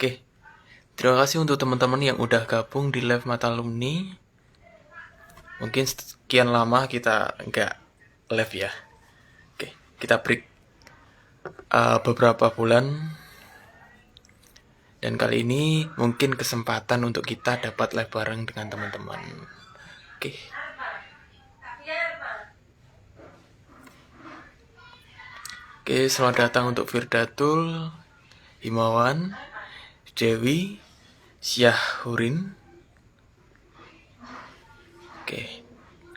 Oke, terima kasih untuk teman-teman yang udah gabung di live Mata Alumni. Mungkin sekian lama kita nggak live ya. Oke, kita break beberapa bulan. Dan kali ini mungkin kesempatan untuk kita dapat live bareng dengan teman-teman. Oke. Oke, selamat datang untuk Firdatul, Himawan, Dewi, Syahurin, oke,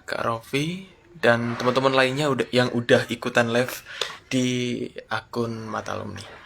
Kak Rofi, dan teman-teman lainnya yang udah ikutan live di akun Mata Alumni.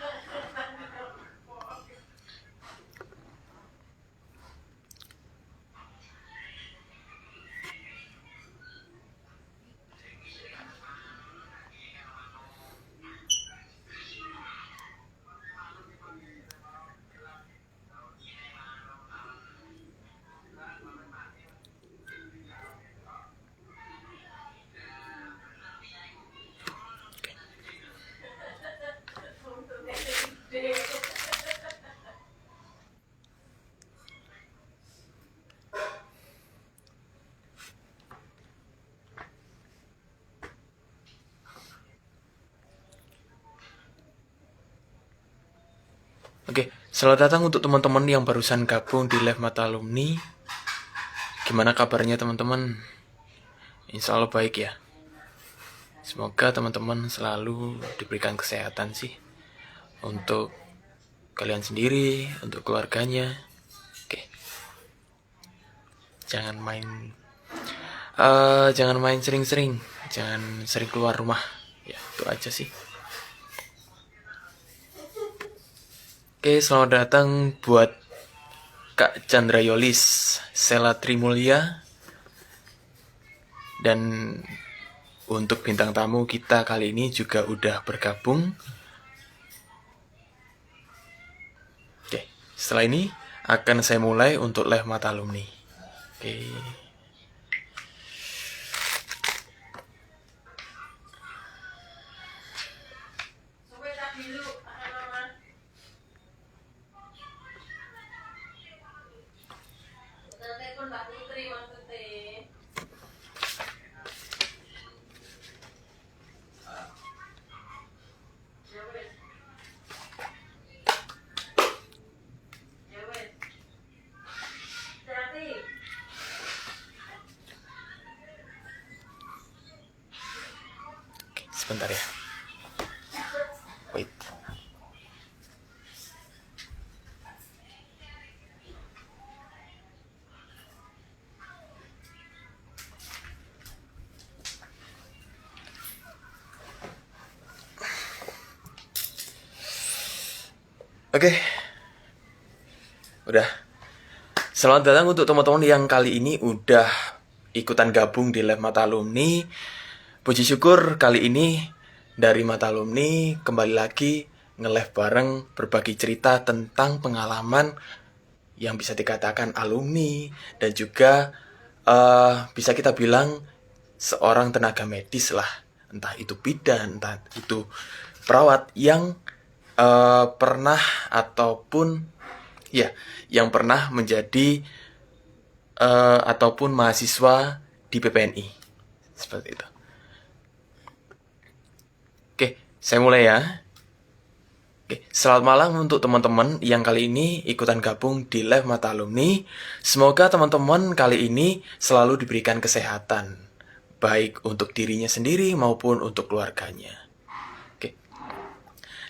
Oke, selamat datang untuk teman-teman yang barusan gabung di live Mata Alumni. Gimana kabarnya teman-teman? Insya Allah baik ya. Semoga teman-teman selalu diberikan kesehatan sih. Untuk kalian sendiri, untuk keluarganya. Oke. Jangan main sering-sering. Jangan sering keluar rumah. Ya, itu aja sih. Oke, selamat datang buat Kak Chandra Yolis, Sela Trimulya, dan untuk bintang tamu kita kali ini juga udah bergabung. Oke, setelah ini akan saya mulai untuk live Mata Alumni. Oke. Sebentar ya. Wait. Oke. Udah. Selamat datang untuk teman-teman yang kali ini udah ikutan gabung di live Mata Alumni. Puji syukur kali ini dari Mata Alumni kembali lagi nge-live bareng berbagi cerita tentang pengalaman yang bisa dikatakan alumni dan juga bisa kita bilang seorang tenaga medis lah, entah itu bidan, entah itu perawat yang pernah ataupun ya yang pernah menjadi ataupun mahasiswa di PPNI seperti itu. Oke, saya mulai ya. Oke, selamat malam untuk teman-teman yang kali ini ikutan gabung di live Mata Alumni. Semoga teman-teman kali ini selalu diberikan kesehatan, baik untuk dirinya sendiri maupun untuk keluarganya. Oke.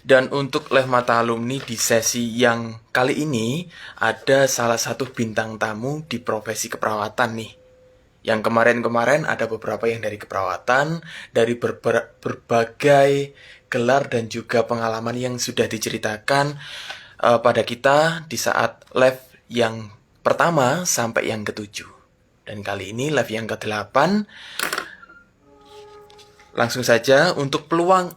Dan untuk live Mata Alumni di sesi yang kali ini ada salah satu bintang tamu di profesi keperawatan nih. Yang kemarin-kemarin ada beberapa yang dari keperawatan, dari berbagai gelar dan juga pengalaman yang sudah diceritakan pada kita di saat live yang pertama sampai yang ke-7. Dan kali ini live yang ke-8. Langsung saja untuk peluang,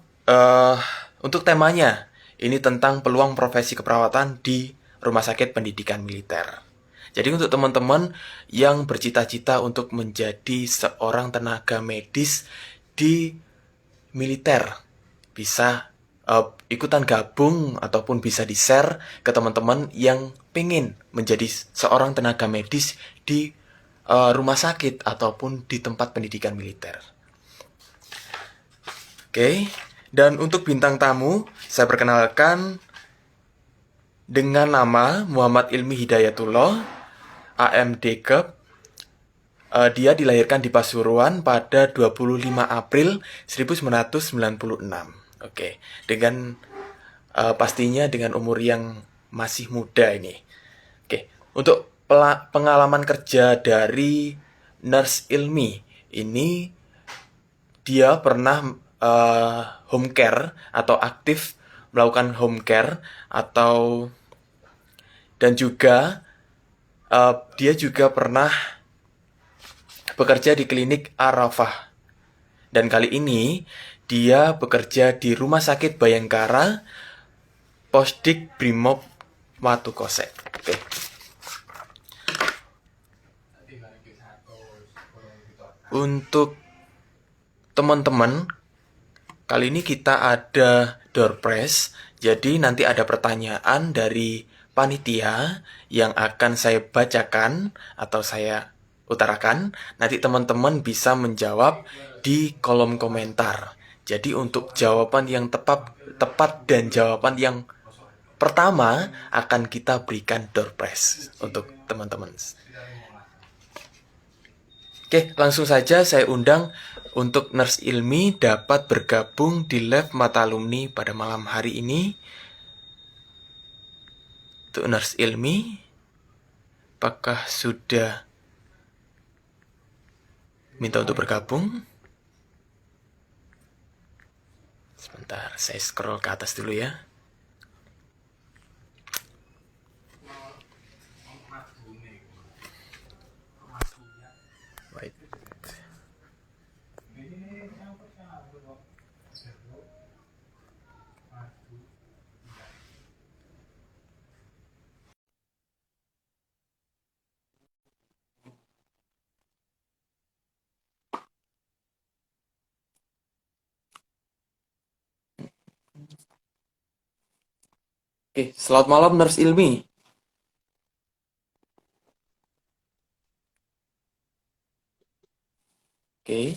untuk temanya, ini tentang peluang profesi keperawatan di Rumah Sakit Pendidikan Militer. Jadi untuk teman-teman yang bercita-cita untuk menjadi seorang tenaga medis di militer, bisa ikutan gabung ataupun bisa di-share ke teman-teman yang pengen menjadi seorang tenaga medis di rumah sakit ataupun di tempat pendidikan militer. Oke, dan untuk bintang tamu, saya perkenalkan dengan nama Muhammad Ilmi Hidayatullah, AMD Kep. Dia dilahirkan di Pasuruan pada 25 April 1996. Oke, dengan pastinya dengan umur yang masih muda ini. Oke, untuk pengalaman kerja dari Nurse Ilmi ini, dia pernah home care atau aktif melakukan home care atau dan juga dia juga pernah bekerja di klinik Arafah. Dan kali ini dia bekerja di Rumah Sakit Bayangkara Posdik Brimob Watu Kosek. Oke. Untuk teman-teman, kali ini kita ada door prize. Jadi nanti ada pertanyaan dari panitia yang akan saya bacakan atau saya utarakan. Nanti teman-teman bisa menjawab di kolom komentar. Jadi untuk jawaban yang tepat dan jawaban yang pertama akan kita berikan door prize untuk teman-teman. Oke, langsung saja saya undang untuk Nurse Ilmi dapat bergabung di Lab Mata Alumni pada malam hari ini. Untuk Nurse Ilmi, apakah sudah minta untuk bergabung? Sebentar, saya scroll ke atas dulu ya. Wait. Oke, selamat malam Nurse Ilmi. Oke,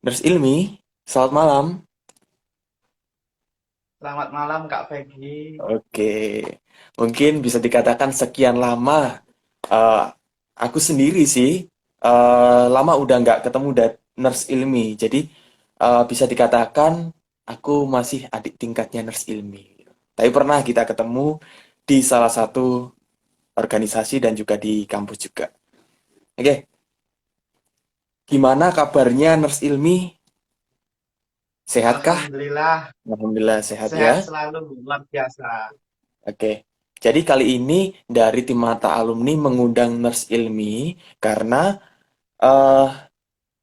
Nurse Ilmi, selamat malam. Selamat malam Kak Peggy. Oke, mungkin bisa dikatakan sekian lama. eh, aku sendiri sih lama udah nggak ketemu Nurse Ilmi. Jadi bisa dikatakan aku masih adik tingkatnya Nurse Ilmi. Tapi pernah kita ketemu di salah satu organisasi dan juga di kampus juga. Oke, gimana kabarnya Nurse Ilmi? Sehatkah? Alhamdulillah Alhamdulillah sehat ya. sehat selalu, luar biasa. Oke, jadi kali ini dari tim Mata Alumni mengundang Nurse Ilmi karena eh,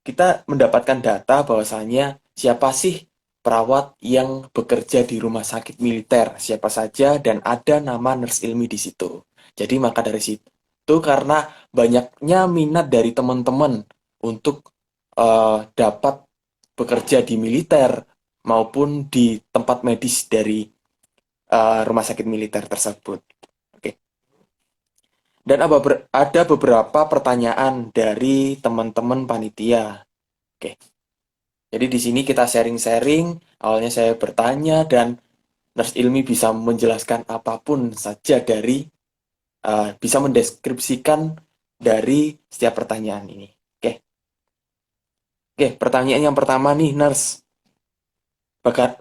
kita mendapatkan data bahwasanya siapa sih perawat yang bekerja di rumah sakit militer, siapa saja dan ada nama Nurse Ilmi di situ. Jadi maka dari situ karena banyaknya minat dari teman-teman untuk dapat bekerja di militer maupun di tempat medis dari rumah sakit militer tersebut. Oke. Dan ada beberapa pertanyaan dari teman-teman panitia. Oke. Jadi di sini kita sharing-sharing. Awalnya saya bertanya dan Nurse Ilmi bisa menjelaskan apapun saja dari bisa mendeskripsikan dari setiap pertanyaan ini. Oke. Oke, pertanyaan yang pertama nih, Nurse.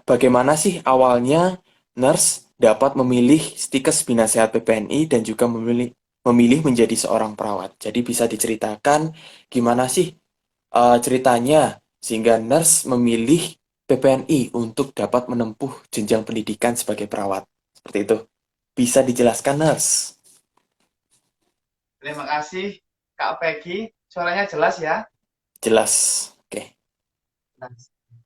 Bagaimana sih awalnya Nurse dapat memilih stikes Bina Sehat PPNI dan juga memilih menjadi seorang perawat? Jadi bisa diceritakan gimana sih ceritanya sehingga Nurse memilih PPNI untuk dapat menempuh jenjang pendidikan sebagai perawat. Seperti itu. Bisa dijelaskan, Nurse? Terima kasih Kak Peggy. Suaranya jelas ya. Jelas. Oke. Nah,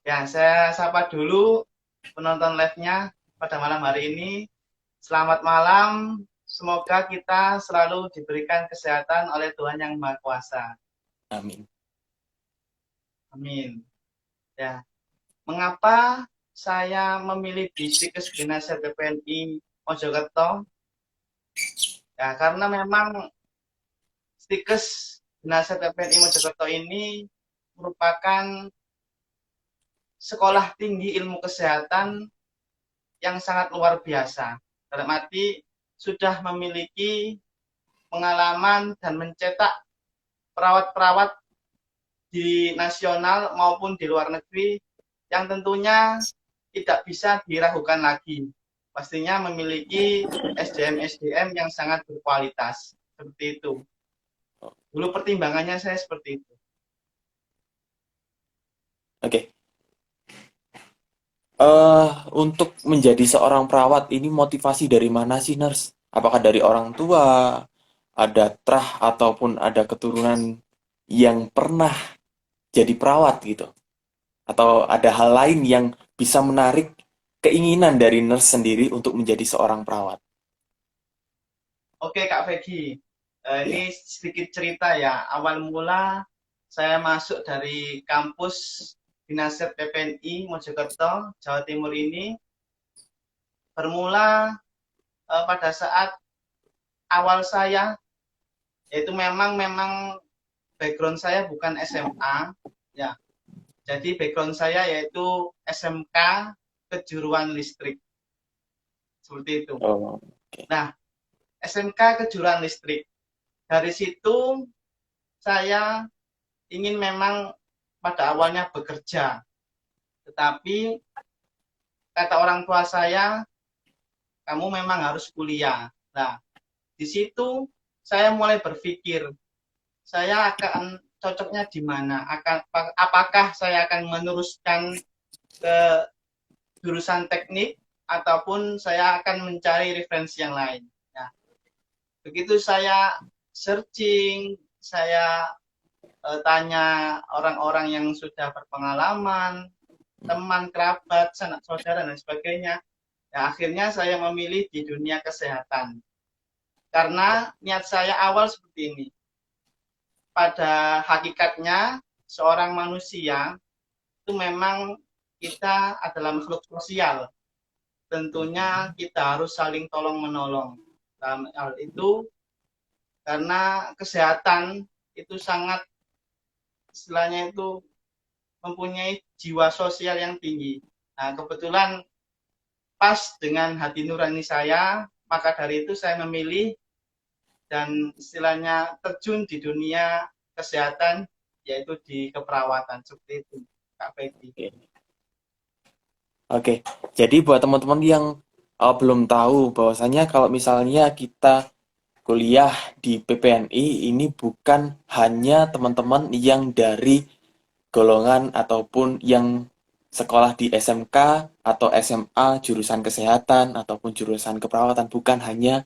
ya, saya sapa dulu penonton live-nya pada malam hari ini. Selamat malam. Semoga kita selalu diberikan kesehatan oleh Tuhan Yang Maha Kuasa. Amin. Amin. Ya, mengapa saya memilih di Stikes Binasa PPNI Mojokerto? Ya, karena memang Stikes Binasa PPNI Mojokerto ini merupakan sekolah tinggi ilmu kesehatan yang sangat luar biasa. Dalam arti sudah memiliki pengalaman dan mencetak perawat-perawat di nasional maupun di luar negeri yang tentunya tidak bisa diragukan lagi. Pastinya memiliki SDM-SDM yang sangat berkualitas. Seperti itu. Dulu pertimbangannya saya seperti itu. Oke. Untuk menjadi seorang perawat ini motivasi dari mana sih, Nurse? Apakah dari orang tua, ada terah ataupun ada keturunan yang pernah jadi perawat gitu? Atau ada hal lain yang bisa menarik keinginan dari nurse sendiri untuk menjadi seorang perawat? Oke Kak Vegi, ini Ya. sedikit cerita ya. Awal mula saya masuk dari kampus Dinasir PPNI Mojokerto, Jawa Timur ini bermula pada saat awal saya, yaitu memang background saya bukan SMA, ya. Jadi background saya yaitu SMK Kejuruan Listrik, seperti itu. Oh, oke. Nah, SMK Kejuruan Listrik. Dari situ saya ingin memang pada awalnya bekerja, tetapi kata orang tua saya, kamu memang harus kuliah. Nah, di situ saya mulai berpikir, saya akan cocoknya di mana? Apakah saya akan meneruskan ke jurusan teknik ataupun saya akan mencari referensi yang lain. Nah, begitu saya searching, saya tanya orang-orang yang sudah berpengalaman, teman, kerabat, sanak saudara, dan sebagainya. Ya, akhirnya saya memilih di dunia kesehatan. Karena niat saya awal seperti ini. Pada hakikatnya, seorang manusia itu memang kita adalah makhluk sosial. Tentunya kita harus saling tolong-menolong. Dalam hal itu, karena kesehatan itu sangat, istilahnya itu mempunyai jiwa sosial yang tinggi. Nah, kebetulan pas dengan hati nurani saya, maka dari itu saya memilih dan istilahnya terjun di dunia kesehatan, yaitu di keperawatan. Seperti itu, Kak Peggy. Oke. Oke. Jadi buat teman-teman yang belum tahu bahwasanya kalau misalnya kita kuliah di PPNI ini bukan hanya teman-teman yang dari golongan ataupun yang sekolah di SMK atau SMA jurusan kesehatan ataupun jurusan keperawatan, bukan hanya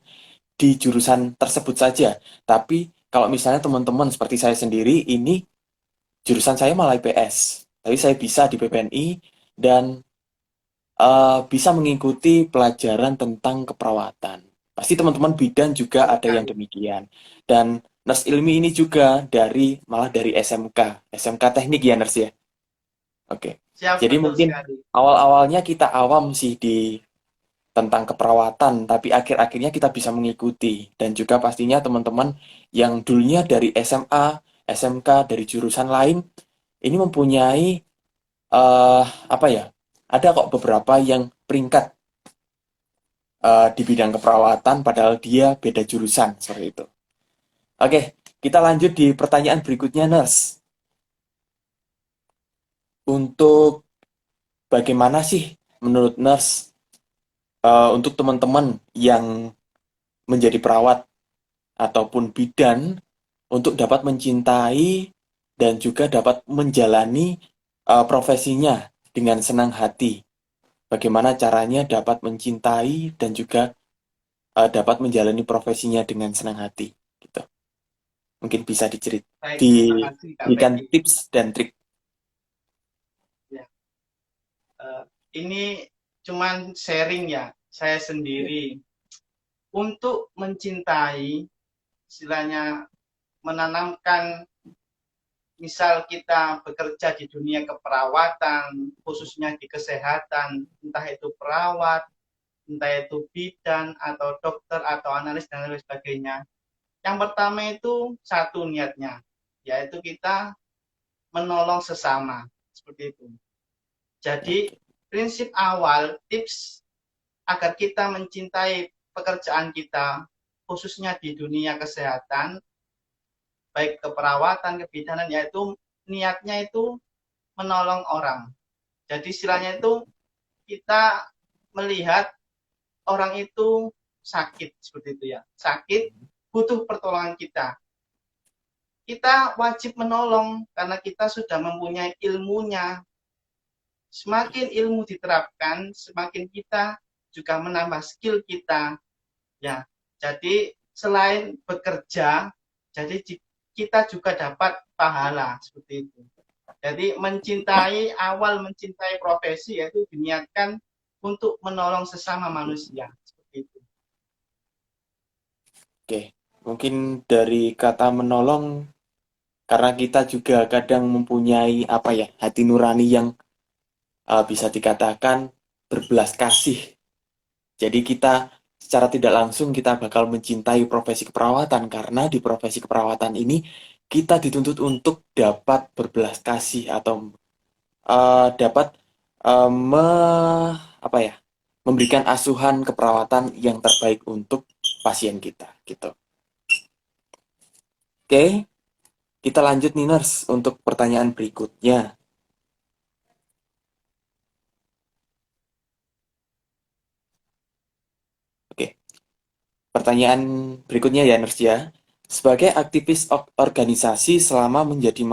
di jurusan tersebut saja. Tapi kalau misalnya teman-teman seperti saya sendiri ini jurusan saya malah IPS, tapi saya bisa di PPNI dan bisa mengikuti pelajaran tentang keperawatan. Pasti teman-teman bidan juga Betul ada yang sekali. demikian. Dan nurse ilmi ini juga malah dari SMK, SMK teknik ya nurse ya. Oke. Siap, Jadi betul mungkin sekali. awal-awalnya kita awam sih di tentang keperawatan, tapi akhir-akhirnya kita bisa mengikuti. Dan juga pastinya teman-teman yang dulunya dari SMA, SMK, dari jurusan lain, ini mempunyai apa ya? Ada kok beberapa yang peringkat di bidang keperawatan, padahal dia beda jurusan seperti itu. Oke, kita lanjut di pertanyaan berikutnya, Nurse. Untuk bagaimana sih menurut Nurse untuk teman-teman yang menjadi perawat ataupun bidan untuk dapat mencintai dan juga dapat menjalani profesinya dengan senang hati? Bagaimana caranya dapat mencintai dan juga dapat menjalani profesinya dengan senang hati? Gitu. Mungkin bisa Baik, terima kasih Kak diberikan Peggy. tips dan trik. Ya, ini cuman sharing ya, saya sendiri. Untuk mencintai, istilahnya menanamkan misal kita bekerja di dunia keperawatan, khususnya di kesehatan, entah itu perawat, entah itu bidan, atau dokter, atau analis, dan lain sebagainya. Yang pertama itu satu niatnya, yaitu kita menolong sesama, seperti itu. Jadi, prinsip awal, tips agar kita mencintai pekerjaan kita, khususnya di dunia kesehatan, baik keperawatan, kebidanan, yaitu niatnya itu menolong orang. Jadi istilahnya itu kita melihat orang itu sakit, seperti itu ya. Sakit, butuh pertolongan kita. Kita wajib menolong karena kita sudah mempunyai ilmunya. Semakin ilmu diterapkan, semakin kita juga menambah skill kita. Ya, jadi selain bekerja, jadi kita juga dapat pahala seperti itu. Jadi awal mencintai profesi yaitu diniatkan untuk menolong sesama manusia seperti itu. Oke, mungkin dari kata menolong, karena kita juga kadang mempunyai apa ya, hati nurani yang bisa dikatakan berbelas kasih. Jadi kita secara tidak langsung kita bakal mencintai profesi keperawatan karena di profesi keperawatan ini kita dituntut untuk dapat berbelas kasih atau dapat apa ya, memberikan asuhan keperawatan yang terbaik untuk pasien kita gitu. Oke, kita lanjut nih nurse untuk pertanyaan berikutnya. Oke, pertanyaan berikutnya ya nurse ya. Sebagai aktivis organisasi selama menjadi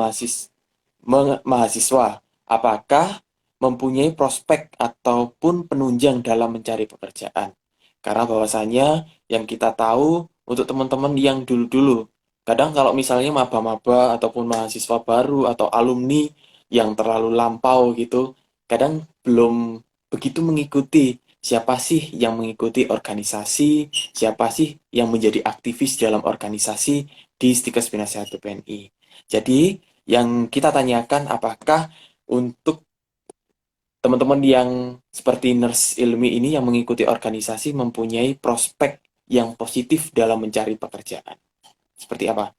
mahasiswa, apakah mempunyai prospek ataupun penunjang dalam mencari pekerjaan? Karena bahwasanya yang kita tahu untuk teman-teman yang dulu-dulu, kadang kalau misalnya maba-maba ataupun mahasiswa baru atau alumni yang terlalu lampau gitu, kadang belum begitu mengikuti siapa sih yang mengikuti organisasi, siapa sih yang menjadi aktivis dalam organisasi di Stikes Penasehat PNI. Jadi, yang kita tanyakan apakah untuk teman-teman yang seperti Nurse Ilmi ini yang mengikuti organisasi mempunyai prospek yang positif dalam mencari pekerjaan. Seperti apa?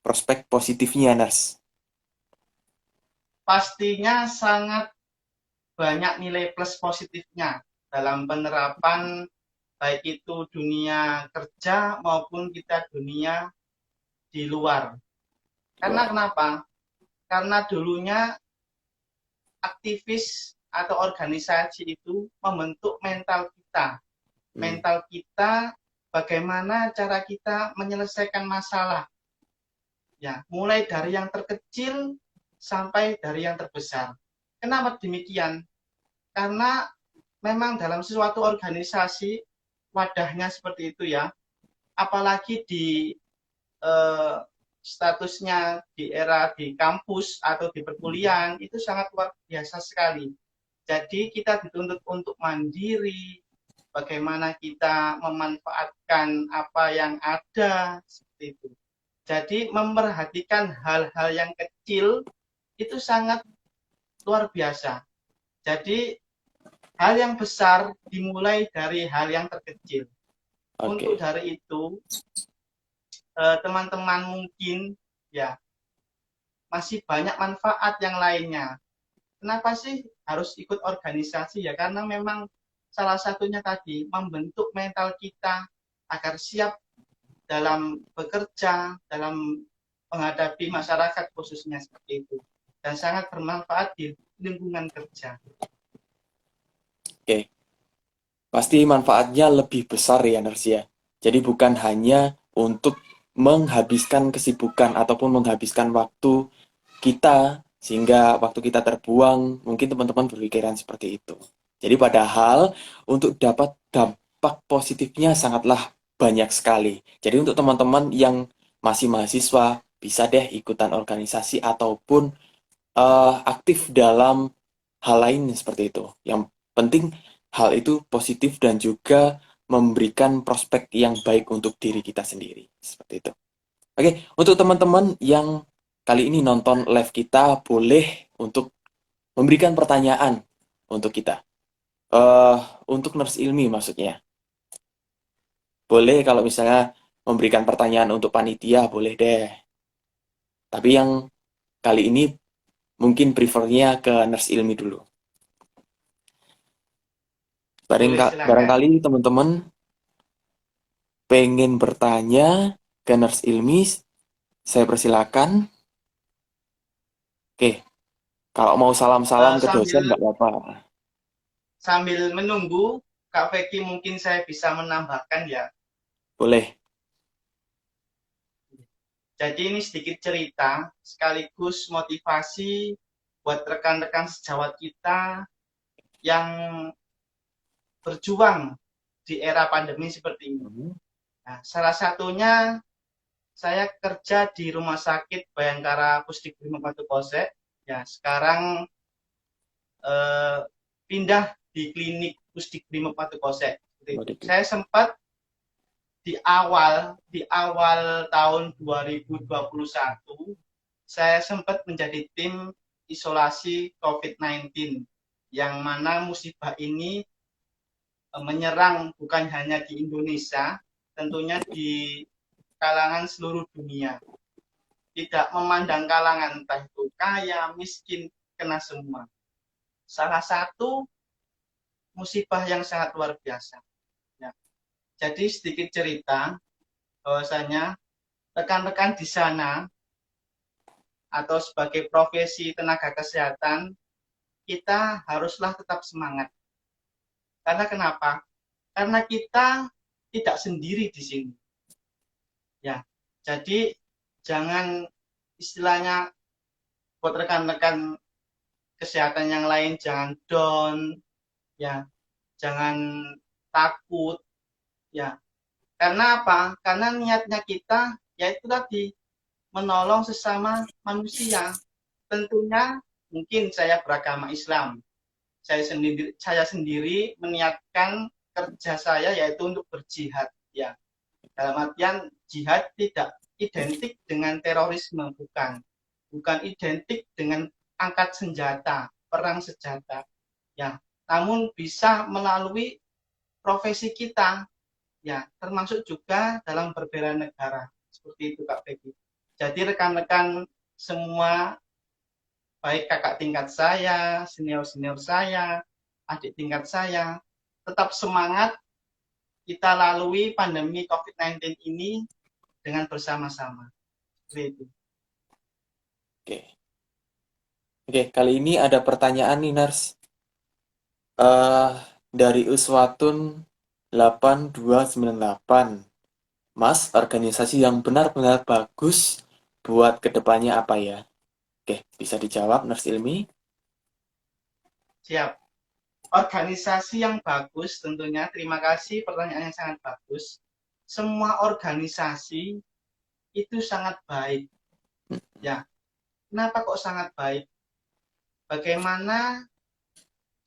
Prospek positifnya, Nurse. Pastinya sangat banyak nilai plus positifnya dalam penerapan baik itu dunia kerja maupun kita dunia di luar. Karena kenapa? Karena dulunya aktivis atau organisasi itu membentuk mental kita. Mental kita, bagaimana cara kita menyelesaikan masalah. Ya, mulai dari yang terkecil sampai dari yang terbesar. Kenapa demikian? Karena memang dalam sesuatu organisasi wadahnya seperti itu ya. Apalagi di statusnya di era di kampus atau di perkuliahan itu sangat luar biasa sekali. Jadi kita dituntut untuk mandiri, bagaimana kita memanfaatkan apa yang ada, seperti itu. Jadi memperhatikan hal-hal yang kecil itu sangat luar biasa. Jadi hal yang besar dimulai dari hal yang terkecil. Untuk dari itu, teman-teman mungkin ya masih banyak manfaat yang lainnya. Kenapa sih harus ikut organisasi ya? Karena memang salah satunya tadi membentuk mental kita agar siap dalam bekerja, dalam menghadapi masyarakat khususnya seperti itu. Dan sangat bermanfaat di lingkungan kerja. Oke. Pasti manfaatnya lebih besar ya, Nurse ya. Jadi bukan hanya untuk menghabiskan kesibukan ataupun menghabiskan waktu kita sehingga waktu kita terbuang, mungkin teman-teman berpikiran seperti itu. Jadi padahal untuk dapat dampak positifnya sangatlah banyak sekali. Jadi untuk teman-teman yang masih mahasiswa, bisa deh ikutan organisasi ataupun aktif dalam hal lain seperti itu. Yang penting hal itu positif dan juga memberikan prospek yang baik untuk diri kita sendiri. Seperti itu. Oke, untuk teman-teman yang kali ini nonton live kita boleh untuk memberikan pertanyaan untuk kita. Eh, untuk Nurse Ilmi maksudnya. Boleh kalau misalnya memberikan pertanyaan untuk panitia, boleh deh. Tapi yang kali ini mungkin prefernya ke Nurse Ilmi dulu. Boleh silakan. Barangkali teman-teman pengen bertanya ke Nurse Ilmi, saya persilakan. Oke, kalau mau salam-salam Eh, ke dosen sambil nggak apa-apa. sambil menunggu Kak Veki, mungkin saya bisa menambahkan ya. Boleh. Jadi ini sedikit cerita sekaligus motivasi buat rekan-rekan sejawat kita yang berjuang di era pandemi seperti ini. Hmm. Nah, salah satunya saya kerja di Rumah Sakit Bayangkara Pusdikbud Patu Kosek. Ya, sekarang eh, pindah di klinik Pusdikbud Patu Kosek. Saya sempat di awal tahun 2021 saya sempat menjadi tim isolasi COVID-19 yang mana musibah ini menyerang bukan hanya di Indonesia, tentunya di kalangan seluruh dunia. Tidak memandang kalangan, entah itu kaya, miskin, kena semua. Salah satu musibah yang sangat luar biasa. Ya. Jadi sedikit cerita bahwasanya rekan-rekan di sana atau sebagai profesi tenaga kesehatan, kita haruslah tetap semangat. Karena kenapa? Karena kita tidak sendiri di sini. Ya, jadi jangan istilahnya buat rekan-rekan kesehatan yang lain jangan down, ya, jangan takut, ya. Karena apa? Karena niatnya kita yaitu tadi menolong sesama manusia. Tentunya mungkin saya beragama Islam. Saya sendiri meniatkan kerja saya yaitu untuk berjihad, ya. Dalam artian jihad tidak identik dengan terorisme, bukan identik dengan angkat senjata, perang senjata, ya. Namun bisa melalui profesi kita, ya, termasuk juga dalam berbela negara. Seperti itu Kak Peggy. Jadi rekan-rekan semua, baik kakak tingkat saya, senior-senior saya, adik tingkat saya, tetap semangat kita lalui pandemi COVID-19 ini dengan bersama-sama. Seperti itu. Oke. Oke, kali ini ada pertanyaan nih, Nars. Eh, dari Uswatun 8298. Mas, organisasi yang benar-benar bagus buat kedepannya apa ya? Oke, bisa dijawab, Nurs Ilmi. Siap. Organisasi yang bagus tentunya, terima kasih pertanyaan yang sangat bagus. Semua organisasi itu sangat baik. Ya, kenapa kok sangat baik? Bagaimana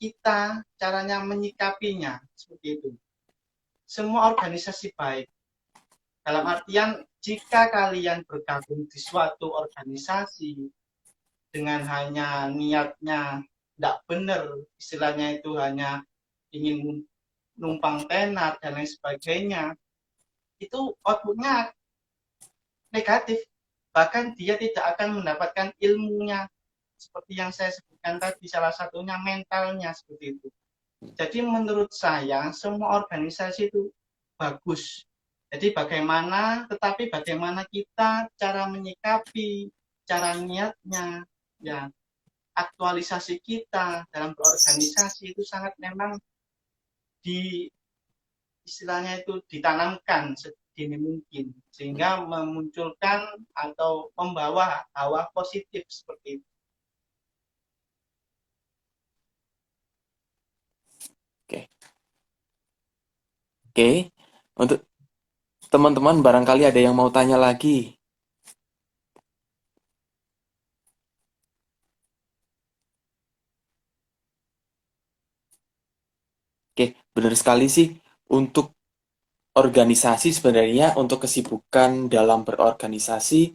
kita caranya menyikapinya, seperti itu. Semua organisasi baik. Dalam artian, jika kalian bergabung di suatu organisasi dengan hanya niatnya tidak benar, istilahnya itu hanya ingin numpang tenar dan lain sebagainya, itu outputnya negatif. Bahkan dia tidak akan mendapatkan ilmunya. Seperti yang saya sebutkan tadi, salah satunya mentalnya seperti itu. Jadi menurut saya semua organisasi itu bagus. Jadi tetapi bagaimana kita cara menyikapi, cara niatnya, ya, aktualisasi kita dalam berorganisasi itu sangat memang di istilahnya itu ditanamkan sedini mungkin sehingga memunculkan atau membawa hawa positif seperti itu. Oke. Oke, untuk teman-teman barangkali ada yang mau tanya lagi. Oke, benar sekali sih. Untuk organisasi sebenarnya, untuk kesibukan dalam berorganisasi,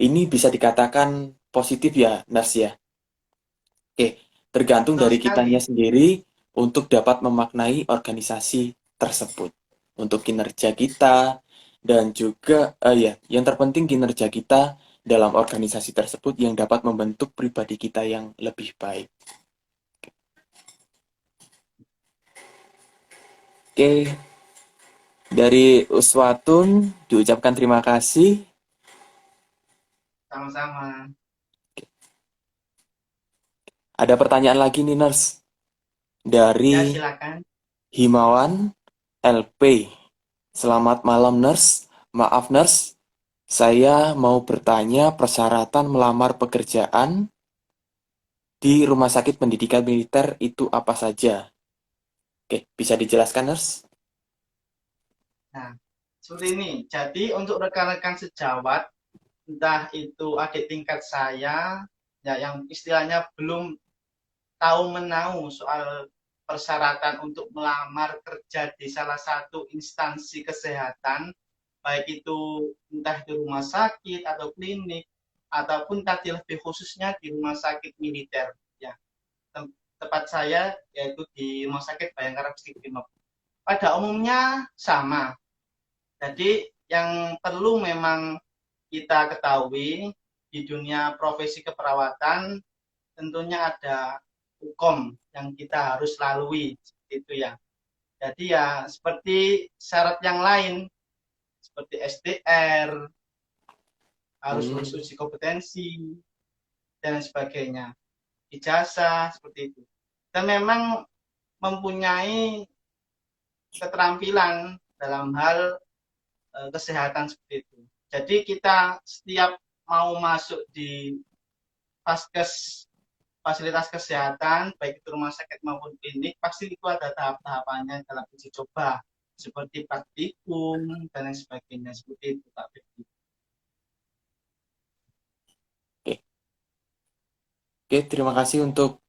ini bisa dikatakan positif ya, Nars ya. Oke, tergantung Betul dari sekali. kitanya sendiri untuk dapat memaknai organisasi tersebut. Untuk kinerja kita dan juga ya, yang terpenting kinerja kita dalam organisasi tersebut yang dapat membentuk pribadi kita yang lebih baik. Oke, dari Uswatun diucapkan terima kasih. Sama-sama. Ada pertanyaan lagi nih, Nurse. Ya, Dari silakan. Himawan LP. Selamat malam, Nurse. Maaf, Nurse. Saya mau bertanya persyaratan melamar pekerjaan di Rumah Sakit Pendidikan Militer itu apa saja? Oke, bisa dijelaskan, Nurse? Nah, seperti ini. Jadi untuk rekan-rekan sejawat, entah itu adik tingkat saya, ya yang istilahnya belum tahu menahu soal persyaratan untuk melamar kerja di salah satu instansi kesehatan, baik itu entah di rumah sakit atau klinik, ataupun tadi lebih khususnya di rumah sakit militer. Ya, tepat saya yaitu di Rumah Sakit Bayangkara Gusti Prima. Pada umumnya sama. Jadi yang perlu memang kita ketahui di dunia profesi keperawatan tentunya ada hukum yang kita harus lalui seperti itu ya. Jadi ya seperti syarat yang lain seperti SDR, harus lulus Hmm, uji kompetensi dan sebagainya. Ijazah seperti itu. Dan memang mempunyai keterampilan dalam hal kesehatan seperti itu. Jadi kita setiap mau masuk di paskes fasilitas kesehatan, baik itu rumah sakit maupun klinik, pasti itu ada tahap-tahapannya dalam uji coba, seperti praktikum dan lain sebagainya, seperti itu Pak Fikri. oke. Oke, terima kasih untuk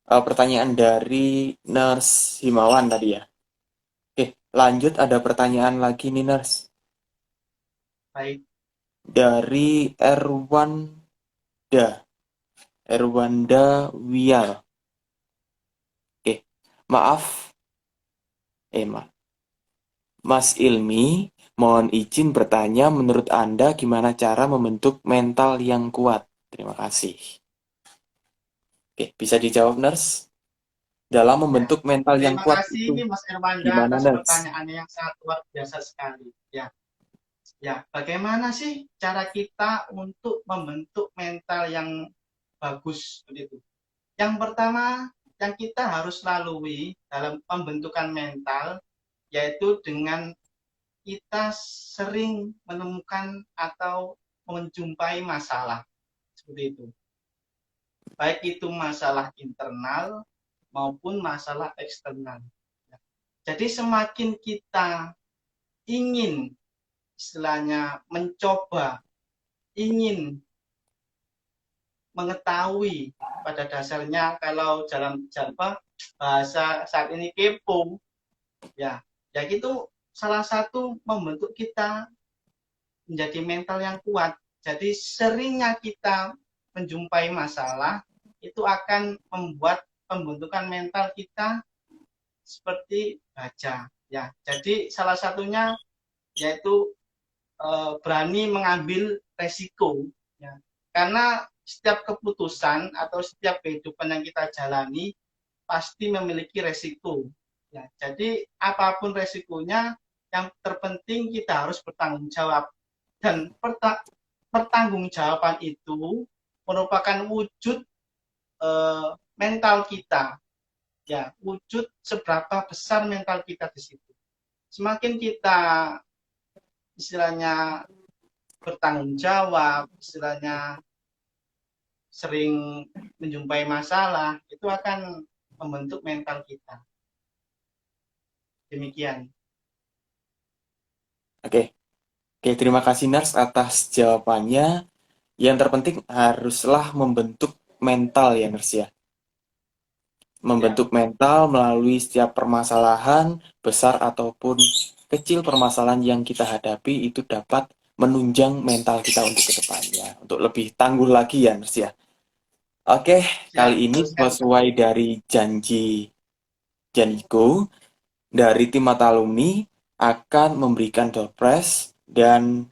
pertanyaan dari Nurse Himawan tadi ya. Oke, lanjut ada pertanyaan lagi nih, Nurse. Baik, Dari Erwanda Wial. Oke, maaf, ma Mas Ilmi, mohon izin bertanya menurut Anda gimana cara membentuk mental yang kuat? Terima kasih. Oke, bisa dijawab, Nurse? Dalam ya. membentuk mental yang Terima kuat kasih itu Mas Erwanda gimana, atas Nurse? pertanyaannya yang sangat luar biasa sekali. Ya, ya. Bagaimana sih cara kita untuk membentuk mental yang bagus begitu? Yang pertama yang kita harus lalui dalam pembentukan mental yaitu dengan kita sering menemukan atau menjumpai masalah seperti itu. Baik itu masalah internal maupun masalah eksternal. Jadi semakin kita ingin istilahnya mencoba, ingin mengetahui pada dasarnya kalau dalam bahasa saat ini kepo, ya, ya itu salah satu membentuk kita menjadi mental yang kuat. Jadi seringnya kita menjumpai masalah itu akan membuat pembentukan mental kita seperti baja. Ya, jadi salah satunya yaitu berani mengambil resiko. Ya. Karena setiap keputusan atau setiap kehidupan yang kita jalani pasti memiliki resiko. Ya, jadi apapun resikonya, yang terpenting kita harus bertanggung jawab. Dan pertanggungjawaban itu merupakan wujud mental kita, ya wujud seberapa besar mental kita di situ. Semakin kita istilahnya bertanggung jawab, istilahnya sering menjumpai masalah, itu akan membentuk mental kita. Demikian. Oke, oke, terima kasih, Nurse, atas jawabannya. Yang terpenting haruslah membentuk mental ya, Nurse ya. Ya, Membentuk mental melalui setiap permasalahan, besar ataupun kecil permasalahan yang kita hadapi itu dapat menunjang mental kita untuk kedepannya, untuk lebih tangguh lagi ya, Ners ya. Oke, Siap, kali ini betul sekali, Pak. sesuai dari janjiku dari tim mata alumni akan memberikan door prize dan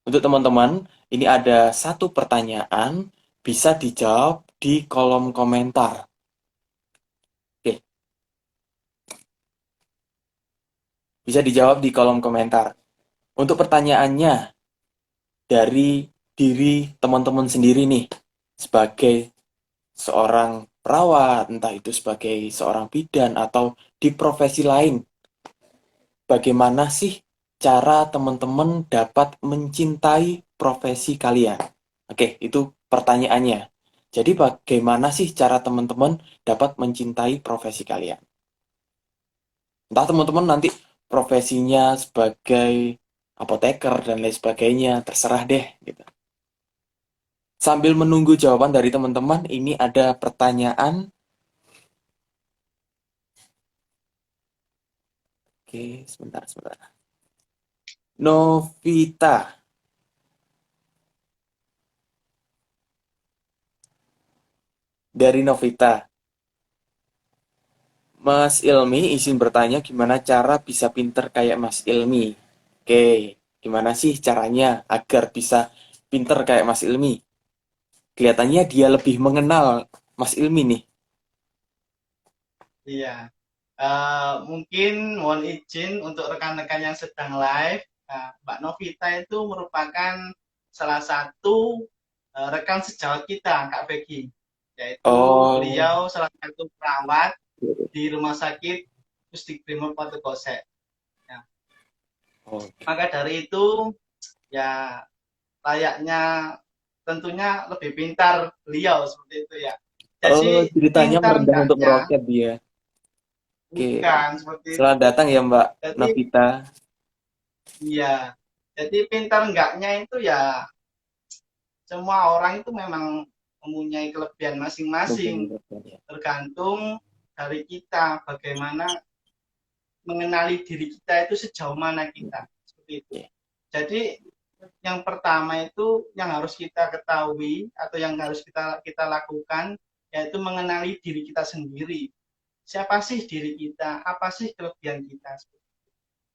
untuk teman-teman ini ada satu pertanyaan bisa dijawab di kolom komentar. Oke, bisa dijawab di kolom komentar. Untuk pertanyaannya dari diri teman-teman sendiri nih sebagai seorang perawat, entah itu sebagai seorang bidan atau di profesi lain. Bagaimana sih cara teman-teman dapat mencintai profesi kalian? Oke, itu pertanyaannya. Jadi bagaimana sih cara teman-teman dapat mencintai profesi kalian? Entah teman-teman nanti profesinya sebagai apoteker dan lain sebagainya, terserah deh gitu. Sambil menunggu jawaban dari teman-teman, ini ada pertanyaan. Oke, sebentar. Novita, dari Novita. Mas Ilmi izin bertanya gimana cara bisa pinter kayak Mas Ilmi. Oke, gimana sih caranya agar bisa pinter kayak Mas Ilmi? Kelihatannya dia lebih mengenal Mas Ilmi nih. Iya. Mungkin mohon izin untuk rekan-rekan yang sedang live. Mbak Novita itu merupakan salah satu rekan sejawat kita, Kak Becky. Yaitu Oh, beliau salah satu perawat di Rumah Sakit Pusdik Brimob Watu Gosek. Ya. oke. Maka dari itu, ya layaknya tentunya lebih pintar beliau seperti itu ya. Jadi Oh, ceritanya pintar merendah untuk enggaknya meroket dia. Oke, bukan seperti selamat itu. datang ya Mbak Jadi Novita. iya, jadi pintar enggaknya itu ya semua orang itu memang mempunyai kelebihan masing-masing, tergantung dari kita bagaimana mengenali diri kita itu sejauh mana kita seperti itu. Oke. Jadi yang pertama itu yang harus kita ketahui atau yang harus kita lakukan yaitu mengenali diri kita sendiri. Siapa sih diri kita? Apa sih kelebihan kita?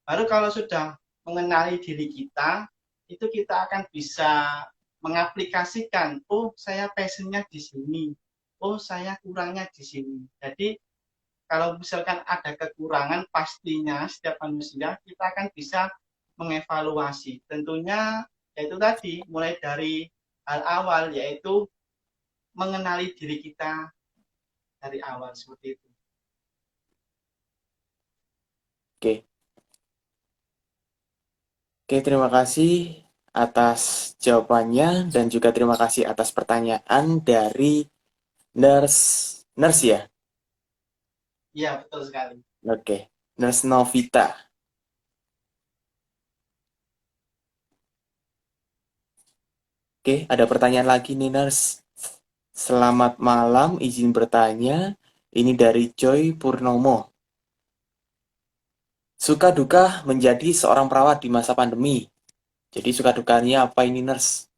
Baru kalau sudah mengenali diri kita, itu kita akan bisa mengaplikasikan, oh saya passionnya di sini, oh saya kurangnya di sini. Jadi kalau misalkan ada kekurangan, pastinya setiap manusia kita akan bisa mengevaluasi. Tentunya yaitu tadi, mulai dari hal awal, yaitu mengenali diri kita dari awal seperti itu. Oke. Oke, terima kasih atas jawabannya dan juga terima kasih atas pertanyaan dari Nurse Nurse ya. Iya, betul sekali. Oke, Nurse Novita. Oke, ada pertanyaan lagi nih Nurse. Selamat malam, izin bertanya. Ini dari Joy Purnomo. Suka duka menjadi seorang perawat di masa pandemi. Jadi suka dukanya apa ini Nurse?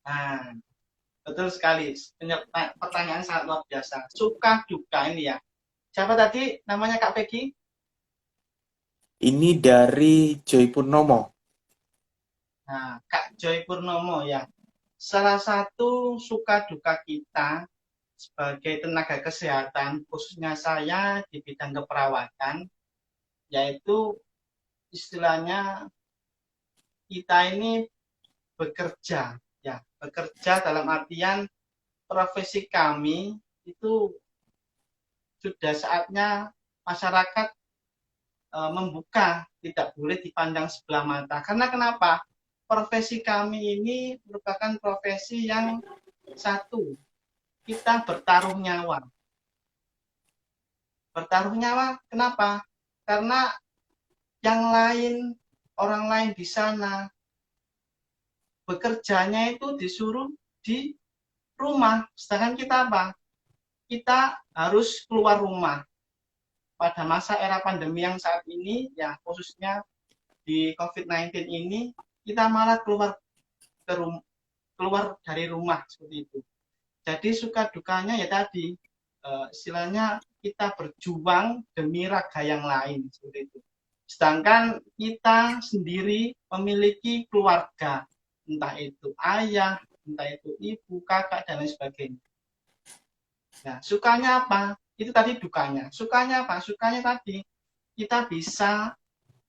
Nah, betul sekali. Pertanyaan sangat luar biasa. Suka duka ini ya. Siapa tadi namanya Kak Peggy? Ini dari Joy Purnomo. Nah, Kak Joy Purnomo ya. Salah satu suka duka kita sebagai tenaga kesehatan, khususnya saya di bidang keperawatan, yaitu istilahnya kita ini bekerja, ya bekerja dalam artian profesi kami itu sudah saatnya masyarakat membuka, tidak boleh dipandang sebelah mata. Karena kenapa? Profesi kami ini merupakan profesi yang satu, kita bertaruh nyawa. Bertaruh nyawa, kenapa? Karena yang lain, orang lain di sana, bekerjanya itu disuruh di rumah. Sedangkan kita apa? Kita harus keluar rumah. Pada masa era pandemi yang saat ini, ya khususnya di COVID-19 ini kita malah keluar dari rumah seperti itu. Jadi suka dukanya ya tadi, istilahnya kita berjuang demi raga yang lain seperti itu. Sedangkan kita sendiri memiliki keluarga, entah itu ayah, entah itu ibu, kakak, dan lain sebagainya. Nah, sukanya apa? Itu tadi dukanya. Sukanya apa? Sukanya tadi kita bisa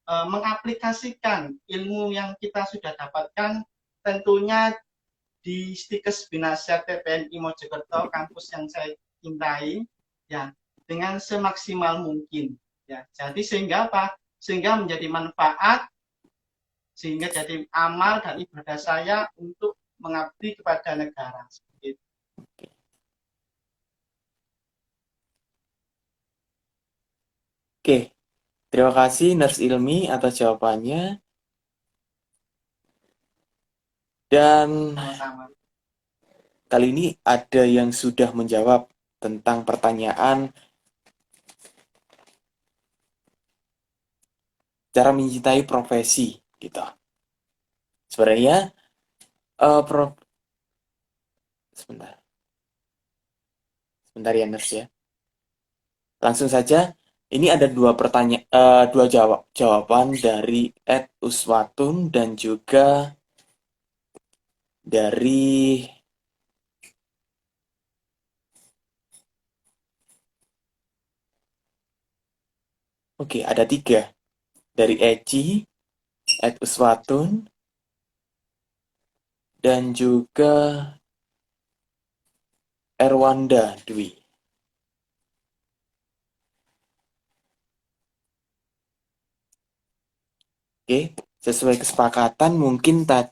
mengaplikasikan ilmu yang kita sudah dapatkan tentunya di Stikes Binasiat TPNI Mojokerto, kampus yang saya cintai, ya, dengan semaksimal mungkin. Ya, jadi sehingga apa? Sehingga menjadi manfaat, sehingga jadi amal dan ibadah saya untuk mengabdi kepada negara. Seperti itu. Oke, terima kasih Nurse Ilmi atas jawabannya. Dan Sama-sama. kali ini ada yang sudah menjawab tentang pertanyaan cara mencintai profesi gitu. Sebenarnya prof sebentar. Sebentar ya Nurse ya. Langsung saja, ini ada dua jawaban dari Ed Uswatun dan juga dari Oke, ada tiga. Dari Eci, Ed Uswatun, dan juga Erwanda Dwi. Oke, sesuai kesepakatan mungkin tadi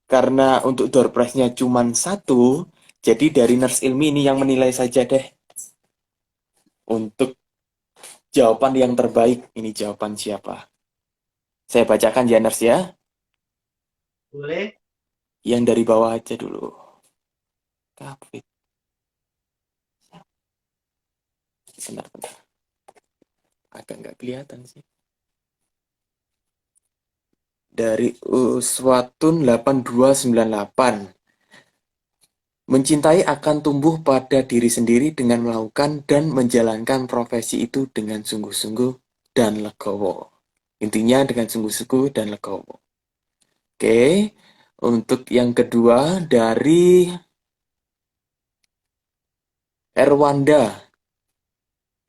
karena untuk door prize-nya cuma satu, jadi dari Nurse Ilmi ini yang menilai saja deh. Untuk jawaban yang terbaik, ini jawaban siapa? Saya bacakan ya Nurse ya. Boleh? Yang dari bawah aja dulu. Kafit. Bentar. Agak nggak kelihatan sih. Dari Uswatun 8298. Mencintai akan tumbuh pada diri sendiri dengan melakukan dan menjalankan profesi itu dengan sungguh-sungguh dan legowo. Intinya dengan sungguh-sungguh dan legowo. Oke, untuk yang kedua dari Erwanda.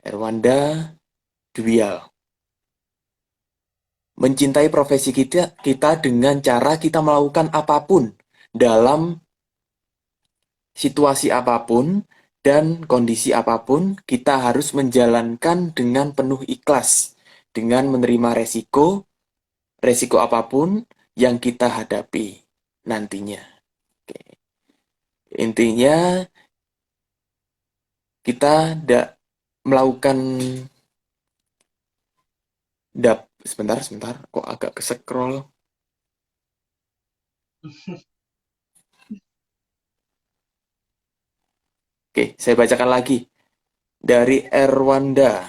Erwanda Dwial. Mencintai profesi kita dengan cara kita melakukan apapun dalam situasi apapun dan kondisi apapun, kita harus menjalankan dengan penuh ikhlas, dengan menerima resiko apapun yang kita hadapi nantinya. Oke. Intinya, kita melakukan sebentar, kok agak ke-scroll. Oke, saya bacakan lagi. Dari Erwanda.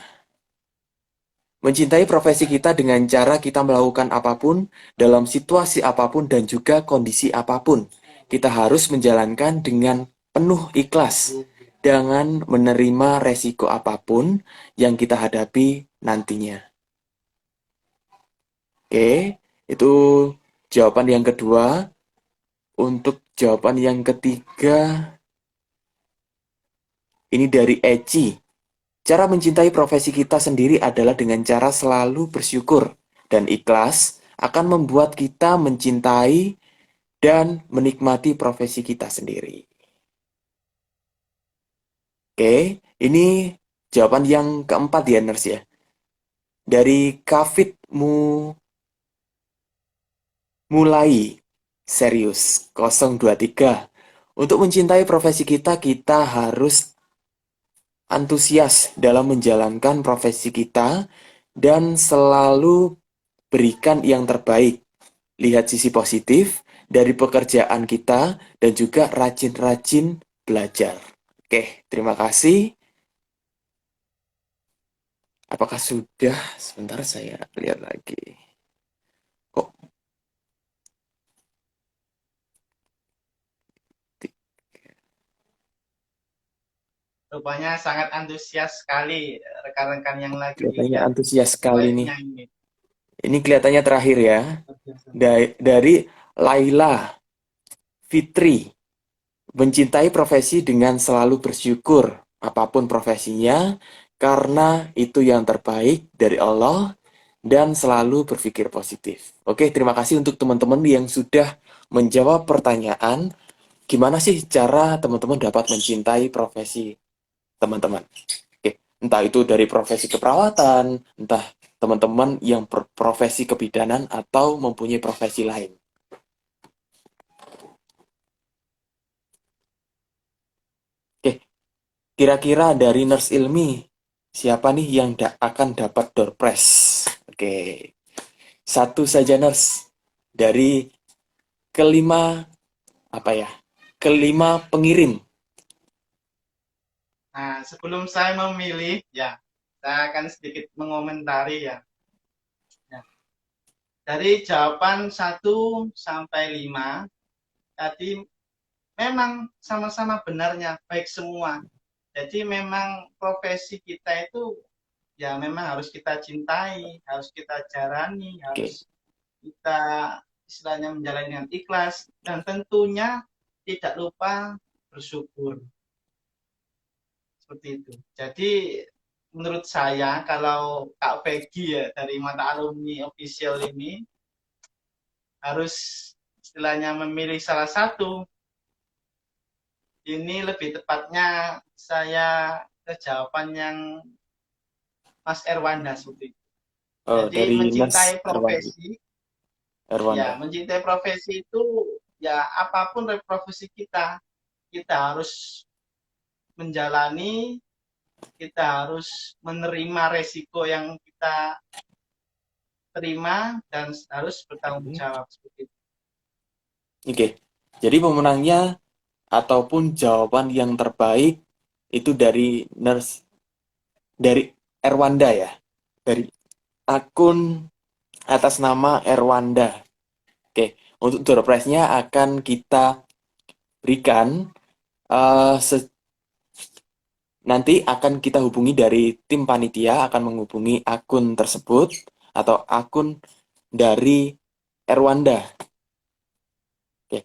Mencintai profesi kita dengan cara kita melakukan apapun, dalam situasi apapun, dan juga kondisi apapun. Kita harus menjalankan dengan penuh ikhlas, dengan menerima resiko apapun yang kita hadapi nantinya. Oke, itu jawaban yang kedua. Untuk jawaban yang ketiga, ini dari Eci. Cara mencintai profesi kita sendiri adalah dengan cara selalu bersyukur dan ikhlas akan membuat kita mencintai dan menikmati profesi kita sendiri. Oke, ini jawaban yang keempat ya, Nurse ya. Dari Kafitmu mulai serius 023. Untuk mencintai profesi kita harus antusias dalam menjalankan profesi kita dan selalu berikan yang terbaik. Lihat sisi positif dari pekerjaan kita dan juga rajin-rajin belajar. Oke, terima kasih. Apakah sudah? Sebentar saya lihat lagi. Kok Rupanya sangat antusias sekali rekan-rekan yang lagi kelihatannya lihat antusias sekali nih. live-nya ini. Ini kelihatannya terakhir ya. Luar biasa. Dari Laila Fitri. Mencintai profesi dengan selalu bersyukur, apapun profesinya, karena itu yang terbaik dari Allah dan selalu berpikir positif. Oke, terima kasih untuk teman-teman yang sudah menjawab pertanyaan. Gimana sih cara teman-teman dapat mencintai profesi teman-teman? Oke, entah itu dari profesi keperawatan, entah teman-teman yang berprofesi kebidanan atau mempunyai profesi lain. Oke, kira-kira dari Nurse Ilmi, siapa nih yang akan dapat door prize? Oke, satu saja Nurse. Dari kelima, apa ya? Kelima pengirim. Nah, sebelum saya memilih, ya, saya akan sedikit mengomentari ya. Ya. Dari jawaban 1 sampai 5, tadi memang sama-sama benarnya, baik semua. Jadi memang profesi kita itu ya memang harus kita cintai, harus kita jalani, Oke, harus kita istilahnya menjalani dengan ikhlas, dan tentunya tidak lupa bersyukur. Seperti itu. Jadi menurut saya kalau Kak Peggy ya dari mata alumni official ini harus istilahnya memilih salah satu, ini lebih tepatnya saya ke jawaban yang Mas Erwanda seperti itu. oh, Jadi dari Nurse mencintai profesi, ya Erwanda. mencintai profesi itu ya apapun profesi kita harus menjalani, kita harus menerima resiko yang kita terima dan harus bertanggung jawab seperti itu. Oke, jadi pemenangnya ataupun jawaban yang terbaik itu dari Erwanda ya, dari akun atas nama Erwanda. Oke, untuk door prize-nya akan kita berikan nanti akan kita hubungi dari tim panitia akan menghubungi akun tersebut atau akun dari Erwanda. Oke,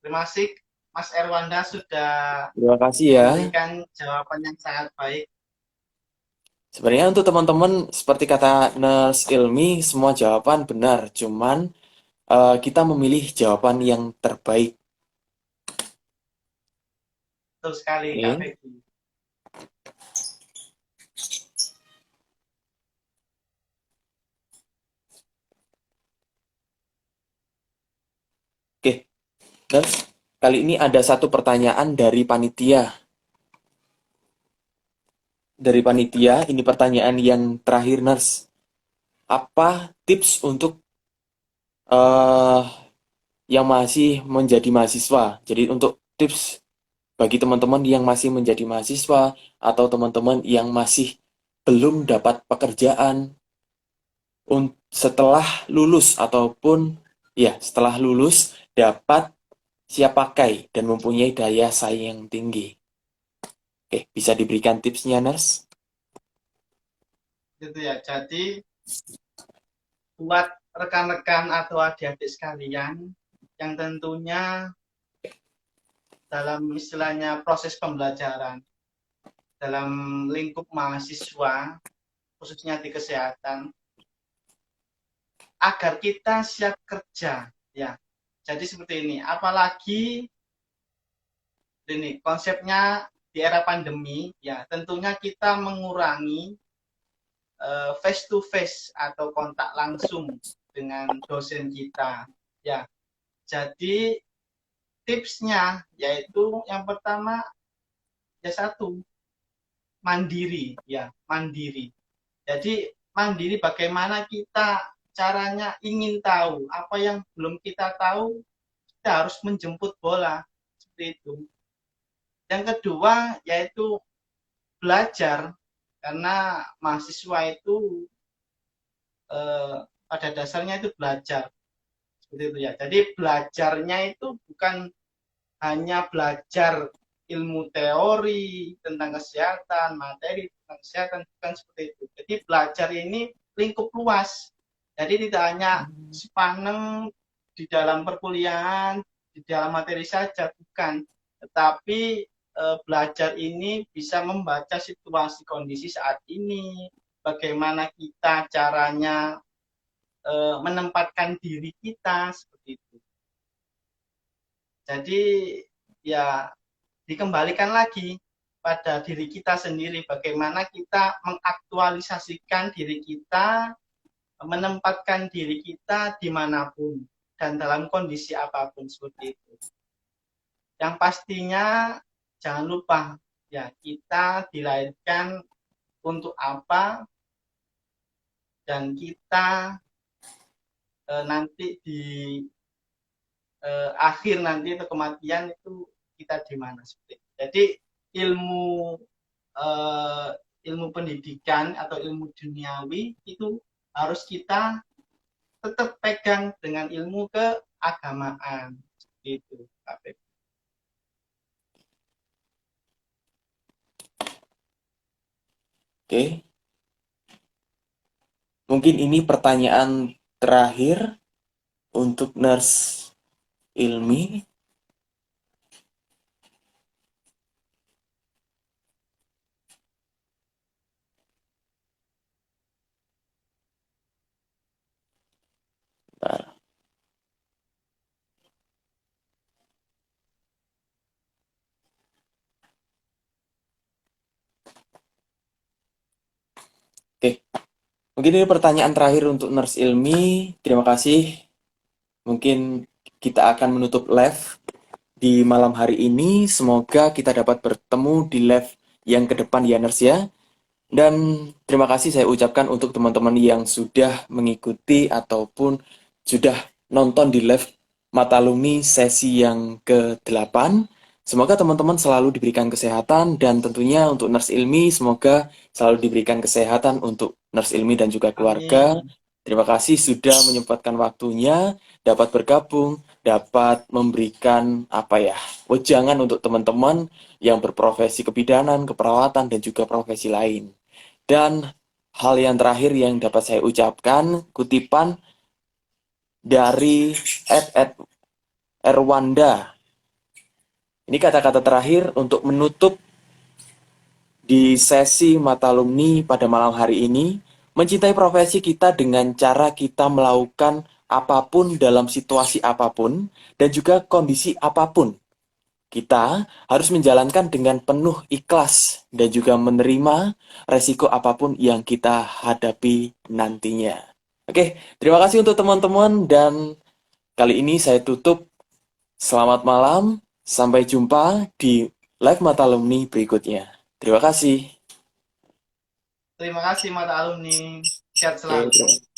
Terima kasih Mas Erwanda sudah terima kasih ya. memberikan jawaban yang sangat baik. Sebenarnya untuk teman-teman seperti kata Nurse Ilmi semua jawaban benar, cuman kita memilih jawaban yang terbaik. Betul sekali Kak Oke. Peggy. Oke, dan kali ini ada satu pertanyaan dari panitia. Dari panitia, ini pertanyaan yang terakhir, Nurse. Apa tips untuk eh yang masih menjadi mahasiswa? Jadi untuk tips bagi teman-teman yang masih menjadi mahasiswa atau teman-teman yang masih belum dapat pekerjaan setelah lulus ataupun ya setelah lulus dapat siap pakai dan mempunyai daya saing yang tinggi. Oke, bisa diberikan tipsnya, Nurse? Gitu ya. Jadi buat rekan-rekan atau adik-adik sekalian yang tentunya dalam istilahnya proses pembelajaran dalam lingkup mahasiswa khususnya di kesehatan agar kita siap kerja ya. Jadi seperti ini, apalagi ini konsepnya di era pandemi ya, tentunya kita mengurangi face to face atau kontak langsung dengan dosen kita ya. Jadi tipsnya yaitu yang pertama ya satu, mandiri ya, mandiri. Jadi mandiri bagaimana kita caranya ingin tahu apa yang belum kita tahu, kita harus menjemput bola seperti itu. Yang kedua yaitu belajar karena mahasiswa itu pada dasarnya itu belajar seperti itu ya. Jadi belajarnya itu bukan hanya belajar ilmu teori tentang kesehatan, materi tentang kesehatan, bukan seperti itu. Jadi belajar ini lingkup luas. Jadi tidak hanya sepaneng di dalam perkuliahan, di dalam materi saja, bukan. Tetapi belajar ini bisa membaca situasi kondisi saat ini, bagaimana kita caranya menempatkan diri kita seperti itu. Jadi ya dikembalikan lagi pada diri kita sendiri, bagaimana kita mengaktualisasikan diri kita, menempatkan diri kita dimanapun dan dalam kondisi apapun seperti itu. Yang pastinya jangan lupa ya, kita dilahirkan untuk apa, dan kita nanti di akhir nanti atau kematian itu kita di mana seperti itu. Jadi ilmu pendidikan atau ilmu duniawi itu harus kita tetap pegang dengan ilmu keagamaan seperti itu, Pak Pep. Oke. Mungkin ini pertanyaan terakhir untuk Nurse Ilmi. Bentar. Oke, mungkin ini pertanyaan terakhir untuk Nurse Ilmi. Terima kasih. Mungkin kita akan menutup live di malam hari ini. Semoga kita dapat bertemu di live yang ke depan ya Nurse ya. Dan terima kasih saya ucapkan untuk teman-teman yang sudah mengikuti ataupun sudah nonton di live Mata Alumni sesi yang ke-8. Semoga teman-teman selalu diberikan kesehatan dan tentunya untuk Nurse Ilmi semoga selalu diberikan kesehatan untuk Nurse Ilmi dan juga keluarga. Amin. Terima kasih sudah menyempatkan waktunya, dapat bergabung, dapat memberikan wejangan untuk teman-teman yang berprofesi kebidanan, keperawatan, dan juga profesi lain. Dan hal yang terakhir yang dapat saya ucapkan, kutipan dari Ed Erwanda. Ini kata-kata terakhir untuk menutup di sesi Mata Alumni pada malam hari ini. Mencintai profesi kita dengan cara kita melakukan apapun dalam situasi apapun dan juga kondisi apapun. Kita harus menjalankan dengan penuh ikhlas dan juga menerima resiko apapun yang kita hadapi nantinya. Oke, terima kasih untuk teman-teman dan kali ini saya tutup. Selamat malam, sampai jumpa di live Mata Alumni berikutnya. Terima kasih. Terima kasih Mata Alumni. Sehat Oke, selalu.